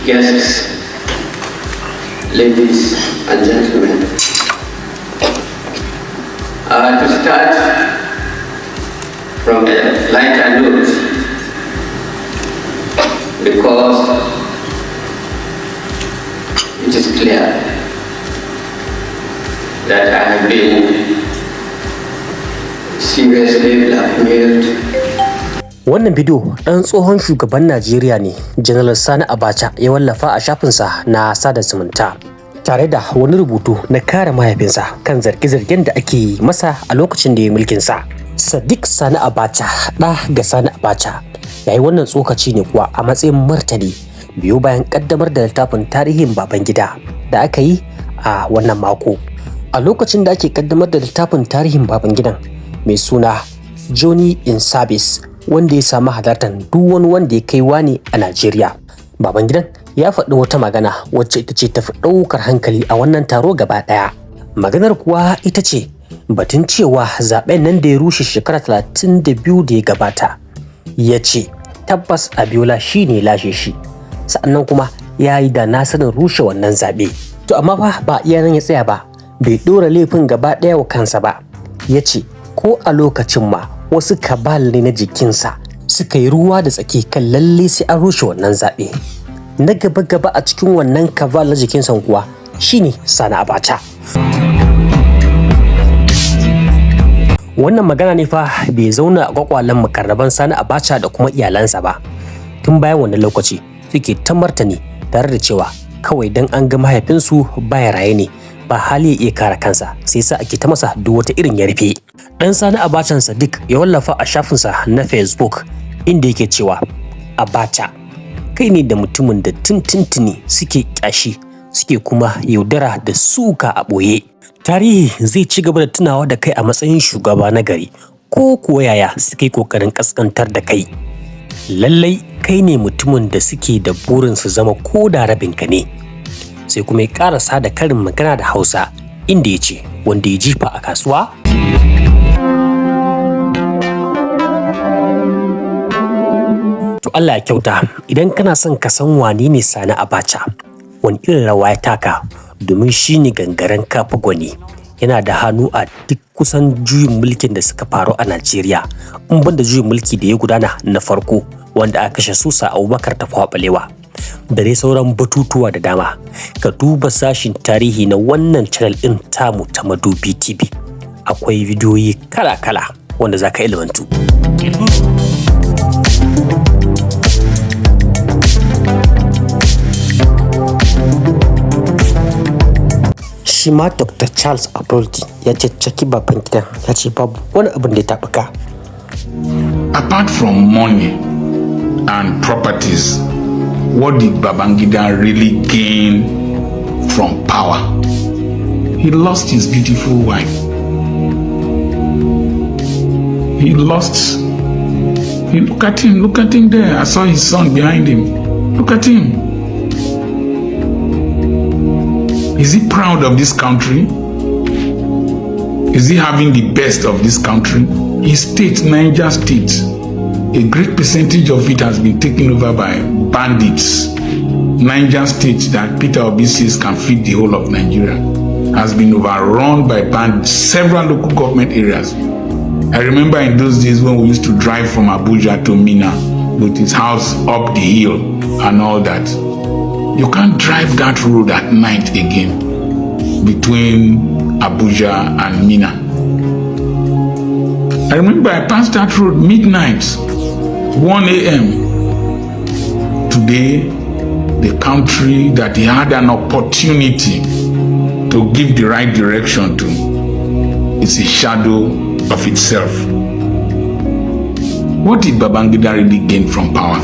guests, ladies and gentlemen. To start from a lighter note, because it is clear that I have been seriously blackmailed. Wannan bidiyo ɗan tsohon shugaban Najeriya ne, General Sani Abacha ya wallafa a shafinsa na sada zumunta tare da wani rubutu na kare mahaifinsa kan zarge-zargen da ake masa a lokacin da ya mulkinsa. Sadiq Sani Abacha, ɗa ga Sani Abacha, ya yi wannan tsokaci ne kuwa a matsayin martani biyo bayan ƙaddamar da littafin tarihin Babangida da aka yi a wannan mako. A lokacin da ake ƙaddamar da littafin tarihin Babangidan mai suna Johnny in Service, wanda ya samu halartar duk wani wanda ya kai wani a Najeriya, Babangidan ya faɗi wata magana wacce ita ce tafi ɗaukar hankali a wannan taro gaba ɗaya. Maganar kuwa ita ce batun cewa zaɓen nan da ya rushe shekara 32 da ya gabata, ya ce tabbas Abiola shi ne lashe shi, sa'annan kuma ya yi da na sanin rushe wannan zaɓe. To amma fa ba iya nan ya tsaya ba, bai ɗora laifin gaba ɗaya wa kansa ba. Ya ce ko a lokacin ma wasu kabal ne na jikinsa suka yi ruwa da tsaki kan lalle sai an rushe wannan zaɓe. Na gaba-gaba a cikin wannan kabal na jikinsa kuwa shine Sani Abacha. Wannan magana ne fa bai zauna a kwakwalen mukarraban Sani Abacha da kuma iyalansa ba. Tun bayan wannan lokaci suke ta martani tare da cewa kawai dan an ga mahaifinsu baya raye ne, ba hali ya iya kare kansa, sai sa ake ta masa duk wata irin ya rufe. Dan Sani Abacha Sadiq ya wallafa a shafinsa na Facebook inda yake cewa, Abacha, kai ne da mutumin da tuntuntuni suke kyashi suke kuma yaudara da suka a ɓoye. Tarihi zai ci gaba da tunawa da kai a matsayin shugaba na gari, ko kuwa yaya suka yi ƙoƙarin ƙasƙantar da kai. Lallai kai ne mutumin da suke da burin su zama ko da rabinka ne. Sai kuma ya ƙarasa da karin magana da Hausa inda ya ce, wanda ya jifa a kasuwa to Allah ya kyauta. Idan kana son ka san wane ne Sani Abacha, wani irin rawa ya taka, domin shi ne gangaren kafa gwani, yana da hannu a duk kusan juyin mulkin da suka faru a Najeriya, in banda juyin mulki da ya gudana na farko wanda aka kashe Susa Abubakar Tafawa Balewa, da dai sauran batutuwa da dama. Ka duba sashin tarihi na wannan channel ɗin tamu ta Madubi TV, akwai bidiyoyi kala-kala wanda za ka ilmantu. Shi ma Dr. Charles Abolti ya caccaki Babangidan, ya ce babu wani abin da ya taɓuka. Apart from money and properties, what did Babangida really gain from power? He lost his beautiful wife. He lost. Look at him there. I saw his son behind him. Look at him. Is he proud of this country? Is he having the best of this country? His state, Niger State, a great percentage of it has been taken over by bandits. Niger State, that Peter Obi says can feed the whole of Nigeria, has been overrun by bandits, several local government areas. I remember in those days when we used to drive from Abuja to Mina with his house up the hill and all that. You can't drive that road at night again between Abuja and Mina. I remember I passed that road midnight, 1 a.m. Today, the country that he had an opportunity to give the right direction to is a shadow of itself. What did Babangida really gain from power?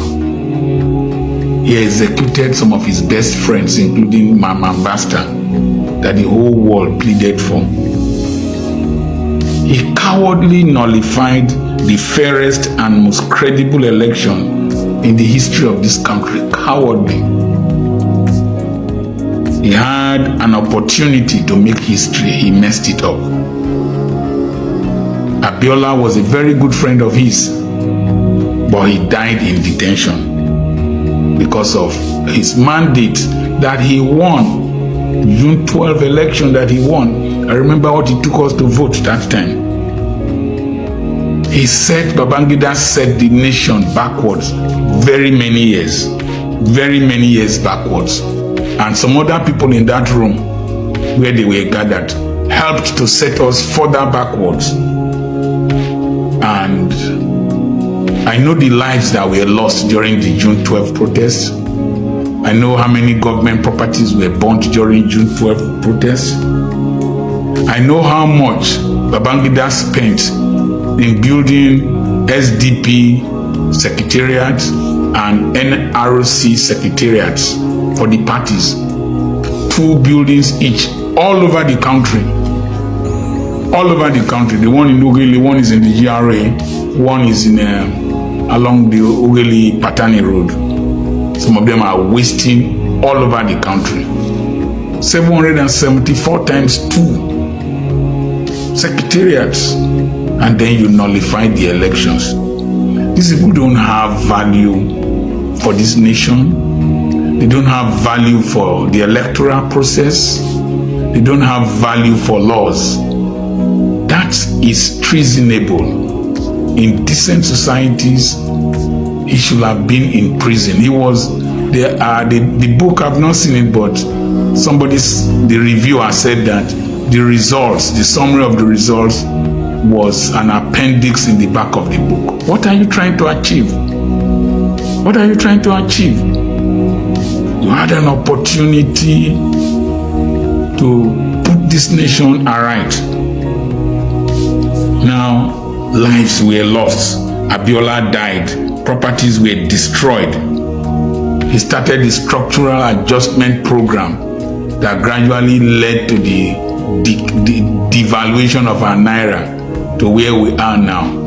He executed some of his best friends, including Mahaifinsa, that the whole world pleaded for. He cowardly nullified the fairest and most credible election in the history of this country. Cowardly. He had an opportunity to make history. He messed it up. Abiola was a very good friend of his, but he died in detention. because of his mandate that he won. June 12 election that he won. I remember what he took us to vote that time. Babangida set the nation backwards very many years backwards. And some other people in that room where they were gathered helped to set us further backwards. And I know the lives that were lost during the June 12 protests. I know how many government properties were burnt during June 12 protests. I know how much Babangida spent in building SDP secretariats and NRC secretariats for the parties. 2 buildings each, all over the country. All over the country. The one in Ugeli, one is in the GRA, one is in along the Ugeli Patani Road. Some of them are wasting all over the country. 774 times 2 secretariats, and then you nullify the elections. These people don't have value for this nation. They don't have value for the electoral process. They don't have value for laws. That is treasonable. In decent societies, he should have been in prison. He was the book, I've not seen it, but the reviewer said that the summary of the results was an appendix in the back of the book. What are you trying to achieve? What are you trying to achieve? You had an opportunity to put this nation aright. Now, lives were lost. Abiola died. Properties were destroyed. He started the structural adjustment program that gradually led to the devaluation of our naira to where we are now.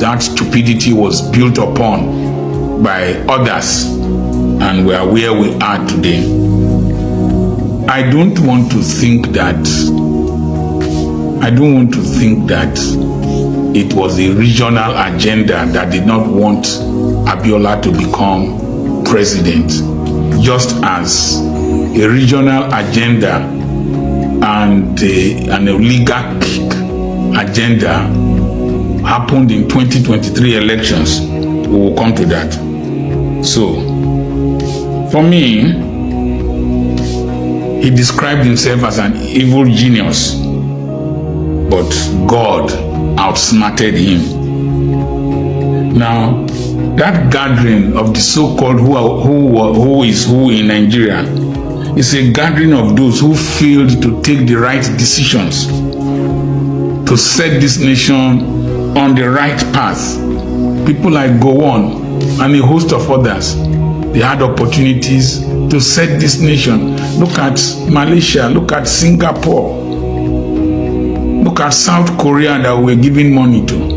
That stupidity was built upon by others, and we are where we are today. I don't want to think that it was a regional agenda that did not want Abiola to become president, just as a regional agenda and an oligarchic agenda happened in 2023 elections. We will come to that. So, for me, he described himself as an evil genius, but God outsmarted him. Now, that gathering of the so-called who is who in Nigeria is a gathering of those who failed to take the right decisions to set this nation on the right path. People like Gowon and a host of others, they had opportunities to set this nation. Look at Malaysia, look at Singapore, look at South Korea that we're giving money to.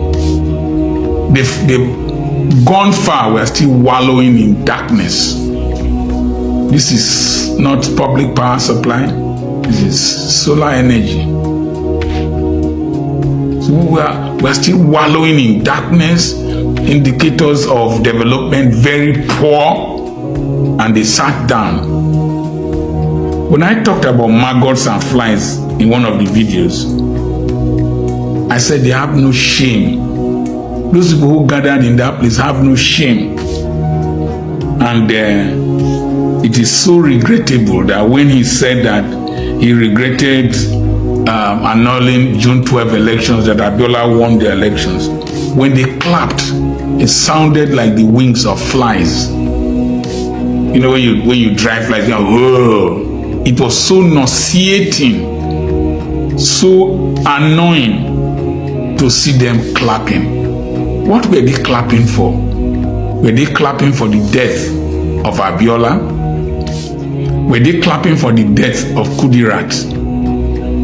They've gone far. We're still wallowing in darkness. This is not public power supply. This is solar energy. So we're still wallowing in darkness. Indicators of development very poor, and they sat down. When I talked about maggots and flies in one of the videos, I said they have no shame. Those people who gathered in that place have no shame. And it is so regrettable that when he said that he regretted annulling June 12 elections, that Abiola won the elections, when they clapped, it sounded like the wings of flies. You know, when you drive flies, you know, whoa. It was so nauseating, so annoying to see them clapping. What were they clapping for? Were they clapping for the death of Abiola? Were they clapping for the death of Kudirat?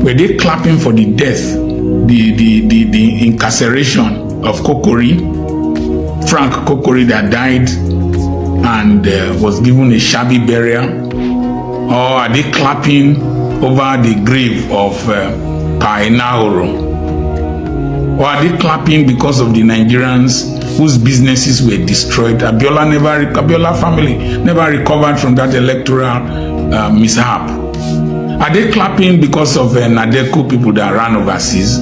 Were they clapping for the death, the incarceration of Kokori, Frank Kokori, that died and was given a shabby burial? Or are they clapping over the grave of Paenahoro? Or are they clapping because of the Nigerians whose businesses were destroyed. Abiola family never recovered from that electoral mishap. Are they clapping because of Nadeco people that ran overseas?